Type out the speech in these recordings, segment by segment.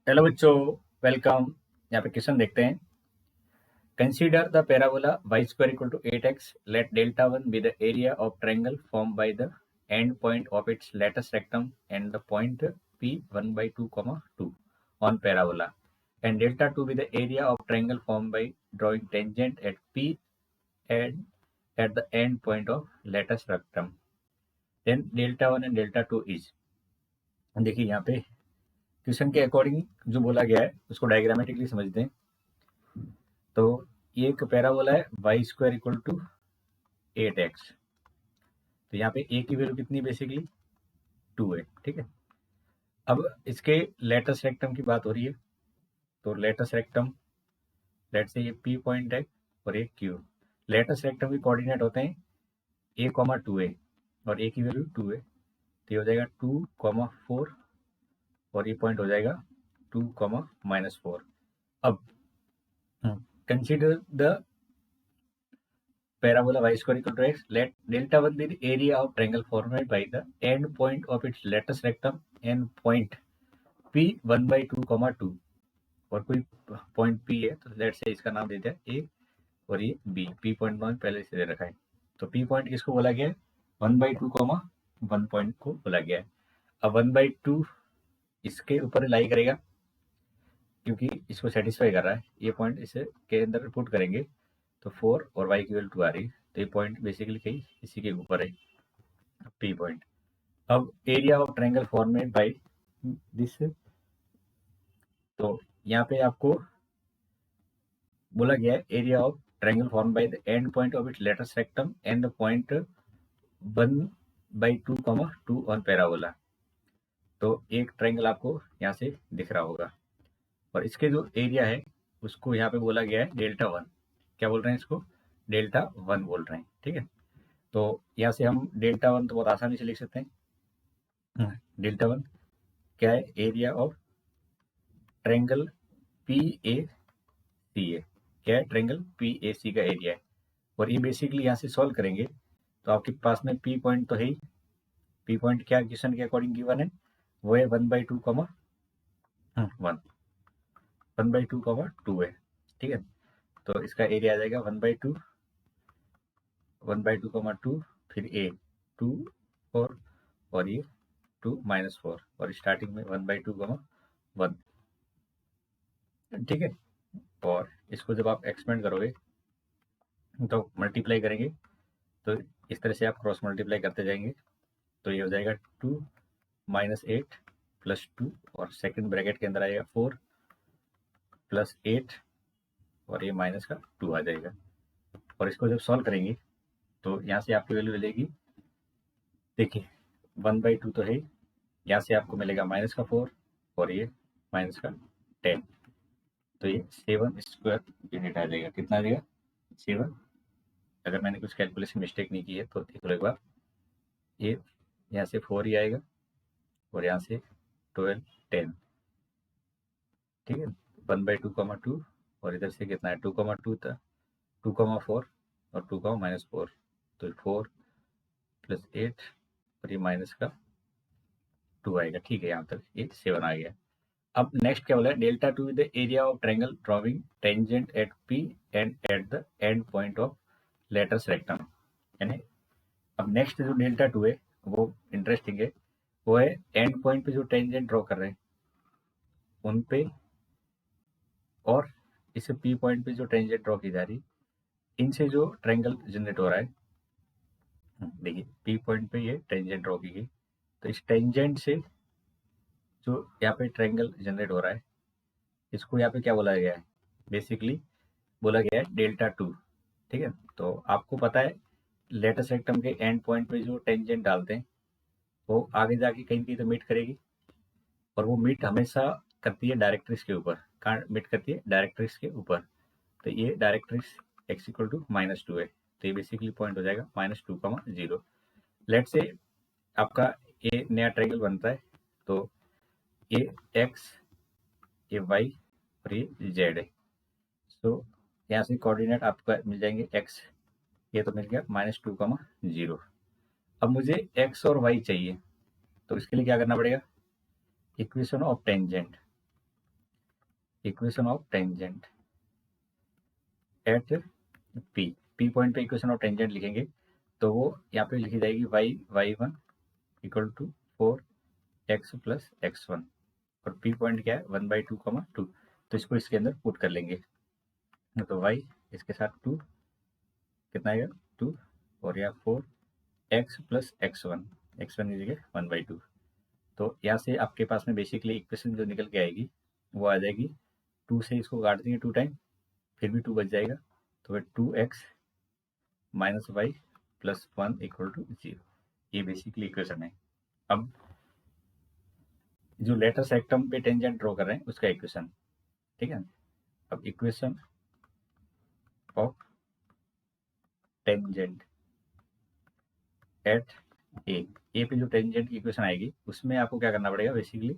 Hello बच्चों, welcome. यहाँ पे क्वेश्चन देखते हैं। Consider the parabola y square equal to 8x. Let delta 1 be the area of triangle formed by the end point of its lattice rectum and the point p 1 by 2 comma 2 on parabola, and delta 2 be the area of triangle formed by drawing tangent at p and at the end point of lattice rectum. Then delta 1 and delta 2 is, देखिए यहाँ पे question के according जो बोला गया है उसको diagrammatically समझते हैं। तो ये एक पैराबोला है Y square equal to 8x। तो यहाँ पे ए की वैल्यू कितनी बेसिकली 2 है, ठीक है। अब इसके लेटस रेक्टम की बात हो रही है। तो लेटस रेक्टम, लेट से ये पी पॉइंट है और एक क्यू। लेटस रेक्टम के कोऑर्डिनेट होते हैं ए कॉमा 2 है और ए की वैल्यू 2 है, तो ये हो जाएगा 2 कॉमा 4 और ये पॉइंट हो जाएगा 2 कॉमा -4। अब consider the parabola y square equal to x, let delta 1 be the area of triangle formed by the end point of its lattice rectum and point p 1 by 2 comma 2। और कोई point p है तो late से इसका नाम देते हैं a और ये b। p पॉइंट मान पहले से दे रखा है। तो p पॉइंट किसको बोला गया है 1 by 2 comma 1 पॉइंट को बोला गया है। अब 1 by 2 इसके ऊपर लाई करेगा क्योंकि इसको सेटिस्फाई कर रहा है। ये पॉइंट इसे के अंदर पुट करेंगे तो 4 और y की वैल्यू 2 आ रही है, तो ये पॉइंट बेसिकली कहीं इसी के ऊपर है, पी पॉइंट। अब area of triangle formed by this, तो यहाँ पे आपको बोला गया है area of triangle form by the end point of its latus rectum and the point 1 by 2 comma 2 on parabola. तो एक ट्रायंगल आपको यहाँ से दिख रहा होगा और इसके जो एरिया है उसको यहाँ पे बोला गया है डेल्टा 1। क्या बोल रहे हैं इसको? डेल्टा 1 बोल रहे हैं, ठीक है। तो यहाँ से हम डेल्टा 1 तो बहुत आसानी से लिख सकते हैं। डेल्टा 1 क्या है? Area of triangle P A C है। क्या है? ट्रायंगल पी ए सी का एरिया है। और ये बेसिकली यहाँ से सॉल्व करेंगे तो आपके पास में पी पॉइंट तो है ही। पी पॉइंट क्या क्वेश्चन के अकॉर्डिंग गिवन है? वो है 1 by 2 कॉमा 1 by 2 कॉमा 2 है, ठीक है। तो इसका एरिया आ जाएगा 1 by 2 कॉमा 2, फिर ए 2 और ये 2 -4 और स्टार्टिंग में 1 by 2 कॉमा 1, ठीक है। और इसको जब आप एक्सपेंड करोगे तो मल्टीप्लाई करेंगे तो इस तरह से आप क्रॉस मल्टीप्लाई करते जाएंगे तो ये हो जाएगा 2 -8 + 2 और सेकंड ब्रैकेट के अंदर आएगा 4 + 8 और ये माइनस का 2 आ जाएगा। और इसको जब सॉल्व करेंगे तो यहाँ से आपकी वैल्यू मिलेगी, देखिए 1 by 2 तो है, यहाँ से आपको मिलेगा -4 और ये -10। तो ये 7 स्क्वायर यूनिट आ जाएगा। कितना आ जाएगा? 7। अगर मैंने कुछ कैलकुलेशन मिस्टेक नहीं की है तो देख लो एक बार। ये यहाँ से 4 ही आएगा और यहाँ से 12 10, ठीक है। 1 by 2 कॉमा 2 और इधर से कितना है 2 कॉमा 2 था, 2 कॉमा 4 और 2 कॉमा -4, तो 4 + 8 और ये माइनस का 2 आएगा, ठीक है। यहाँ तक ये 7 आ गया। अब नेक्स्ट क्या बोला है? Delta 2 the area of triangle drawing tangent at P and at the end point of latus rectum. यानी अब नेक्स्ट जो डेल्टा 2 है वो इंटरेस्टिंग है। वो है एंड पॉइंट पे जो टेंजेंट ड्रॉ कर रहे हैं उन पे और इस पी पॉइंट पे जो टेंजेंट ड्रॉ की जा रही, इनसे जो ट्रायंगल जनरेट हो रहा है। देखिए पी पॉइंट पे ये टेंजेंट ड्रॉ की गई, तो इस टेंजेंट से जो यहाँ पे ट्रायंगल जनरेट हो रहा है इसको यहाँ पे क्या बोला गया है? बेसिकली बोला गया है डेल्टा 2, ठीक है। तो आपको पता है लेटस रेक्टम के एंड पॉइंट पे जो टेंजेंट डालते हैं वो आगे जाके कहीं कहीं तो मीट करेगी और वो मीट हमेशा करती है डायरेक्ट्रिक्स के ऊपर। कहाँ मीट करती है? डायरेक्ट्रिक्स के ऊपर। तो ये डायरेक्ट्रिक्स x इक्वल टू -2 है, तो ये बेसिकली पॉइंट हो जाएगा -2, 0। लेट से आपका ये नया ट्रायंगल बनता है तो ये x, ये y और ये z है। तो यहाँ से कोऑर्डिनेट आपका मिल जाएंगे x, ये तो मिल गया -2, 0। अब मुझे x और y चाहिए, तो इसके लिए क्या करना पड़ेगा? Equation of tangent. Equation of tangent at P point पे इक्वेशन ऑफ टेंजेंट लिखेंगे तो वो यहाँ पे लिखी जाएगी y1 equal to 4x plus x1 और पी पॉइंट क्या है 1/2, तो इसको इसके अंदर पुट कर लेंगे। तो y इसके साथ 2 कितना आएगा 2 और यहाँ 4x प्लस x1 की जगह 1/2। तो यहाँ से आपके पास में बेसिकली इक्वेशन जो निकल के आएगी वो आ जाएगी 2 से इसको काट देंगे 2 टाइम, फिर भी 2 बच जाएगा, तो फिर 2x minus y plus 1 equal to 0। ये बेसिकली इक्वेशन है। अब जो लेटर सेक्टम पे टेंजेंट ड्रॉ कर रहे हैं उसका इक्वेशन, ठीक है। अब इक्वेशन ऑफ टेंजेंट एट ए पे जो टेंजेंट की इक्वेशन आएगी उसमें आपको क्या करना पड़ेगा, बेसिकली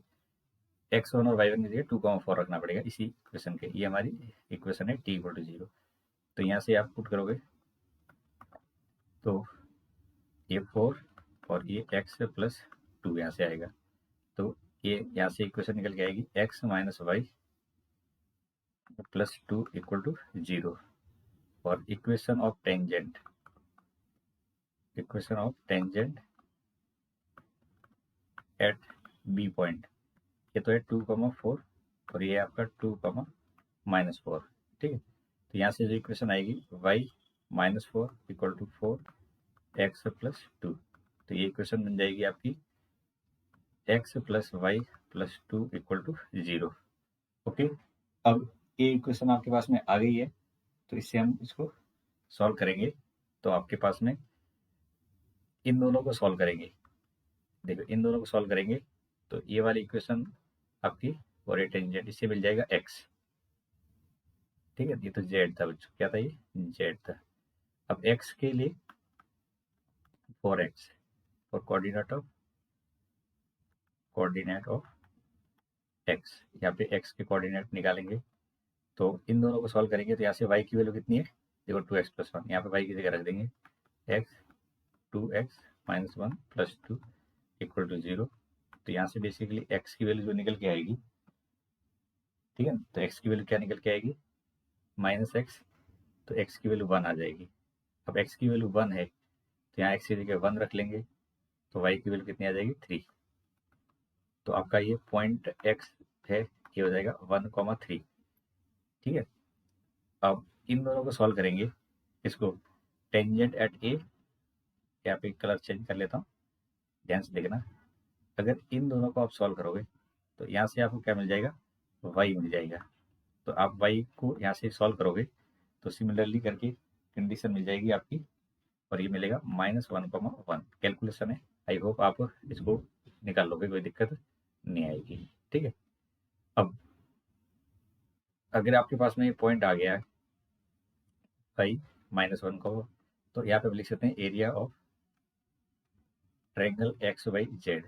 x1 और y1 की जगह 2,4 रखना पड़ेगा इसी इक्वेशन के। ये हमारी इक्वेशन है t इक्वल टू 0। तो यहाँ से आप पुट करोगे तो ये 4 और ये x प्लस 2 यहाँ से आएगा, तो ये यहाँ से इक्वेशन निकल के आएगी x minus y plus 2 equal to 0। और equation of tangent at B point, ये तो है 2,4 और ये आपका 2,-4, ठीक है। तो यहाँ से जो इक्वेशन आएगी y minus 4 equal to 4x plus 2, तो ये इक्वेशन बन जाएगी आपकी x plus y plus 2 equal to 0। Okay, अब ये इक्वेशन आपके पास में आ गई है, तो इससे हम इसको सॉल्व करेंगे। तो आपके पास में इन दोनों को सॉल्व करेंगे, देखो इन दोनों को सॉल्व करेंगे तो ये वाली इक्वेशन आपकी और ये टेंजेंट इससे मिल जाएगा x, ठीक है। ये तो z था बच्चों, क्या था ये z था। अब x के लिए 4x और कोऑर्डिनेट ऑफ x, यहाँ पे x के कोऑर्डिनेट निकालेंगे तो इन दोनों को सॉल्व करेंगे तो यहाँ से y की वैल्यू कितनी है, देखो 2x प्लस 1, यहाँ पे y की जगह रख देंगे x 2x minus 1 plus 2 equal to 0। तो यहाँ से बेसिकली x की वैल्यू जो निकल के आएगी, ठीक है, तो x की वैल्यू क्या निकल के आएगी माइनस x, तो x की वैल्यू 1 आ जाएगी। अब x की वैल्यू 1 है तो यहाँ x की जगह 1 रख लेंगे तो y की वैल्यू कितनी आ जाएगी 3। तो आपका ये पॉइंट x है, ये हो जाएगा 1,3, ठीक है। अब इन दोनों को सॉल्व करेंगे, इसको टेंजेंट एट ए, यहाँ पे कलर चेंज कर लेता हूँ, ध्यान से देखना। अगर इन दोनों को आप सॉल्व करोगे तो यहाँ से आपको क्या मिल जाएगा, y मिल जाएगा। तो आप y को यहाँ से सॉल्व करोगे तो सिमिलरली करके कंडीशन मिल जाएगी आपकी और ये मिलेगा -1,1। कैलकुलेशन है, आई होप आप इसको निकाल लोगे, कोई दिक्कत नहीं आएगी, ठीक है। अब अगर आपके पास में ये पॉइंट आ गया है y-1 को, तो यहाँ पे लिख सकते हैं area of triangle X Y Z,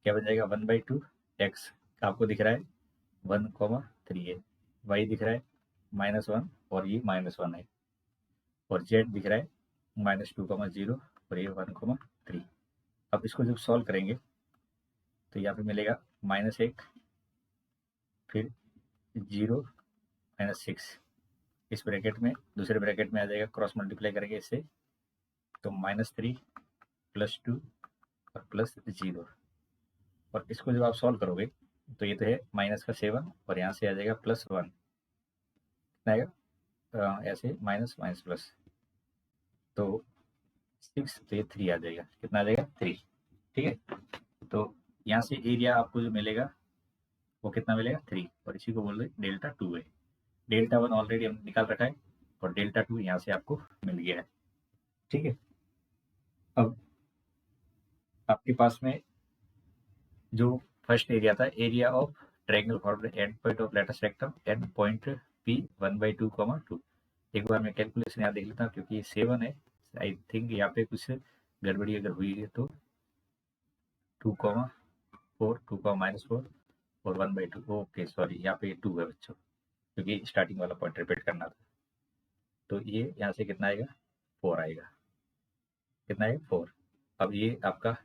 क्या बन जाएगा 1/2, x आपको दिख रहा है 1,3 है, y दिख रहा है -1 और ये -1 है, और z दिख रहा है -2,0 और ये 1,3। अब इसको जब सॉल्व करेंगे तो यहाँ पे मिलेगा -1 फिर 0 -6, इस ब्रैकेट में दूसरे ब्रैकेट में आ जाएगा, क्रॉस मल्टीप्लाई करेंगे इससे तो -3 प्लस 2 और प्लस 0। और इसको जब आप सॉल्व करोगे तो ये तो है -7 और यहाँ से आ जाएगा +1, कितना आएगा ऐसे माइनस माइनस प्लस, तो 6, तो ये 3 आ जाएगा, कितना आ जाएगा 3, ठीक है। तो यहाँ से एरिया आपको जो मिलेगा वो कितना मिलेगा 3, और इसी को बोल रहे Δ2 है। Δ1 ऑलरेडी हमने निकाल रखा है और Δ2 यहाँ से आपको मिल गया है, ठीक है। अब आपके पास में जो फर्स्ट एरिया था, area of triangle for the end point of letter सेक्टम and point P 1/2, एक बार मैं कैलकुलेशन यहाँ देख लेता हूँ क्योंकि ये 7 है, आई थिंक यहाँ पे कुछ गड़बड़ी अगर हुई है तो 2,4 2,-4 और 1/2, ओके सॉरी यहाँ पे 2 है बच्चों, क्योंकि स्टार्टिंग वाला पॉइंट रिपीट करना था। तो ये यहाँ से कितना आएगा 4 आएगा, कितना आएगा 4। अब ये आपका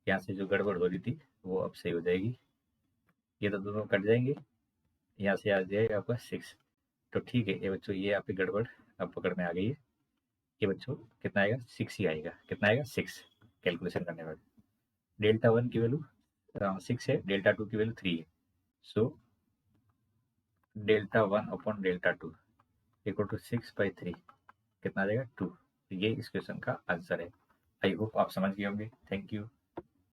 यहाँ से जो गड़बड़ हो रही थी वो अब सही हो जाएगी, ये तो दोनों कट जाएंगे यहाँ से आ जाएगा आपका 6। तो ठीक है ये बच्चों, ये आपकी गड़बड़ अब पकड़ में आ गई है। ये बच्चों कितना आएगा, 6 ही आएगा। कितना आएगा, 6 कैलकुलेशन करने बाद। डेल्टा 1 की वैल्यू 6 है, डेल्टा 2 की वैल्यू 3 है। So delta 1 upon delta 2 equal to 6/3 कितना आ जाएगा, 2। ये इस क्वेश्चन का आंसर है। आई होप आप समझ गए होंगे। Thank you.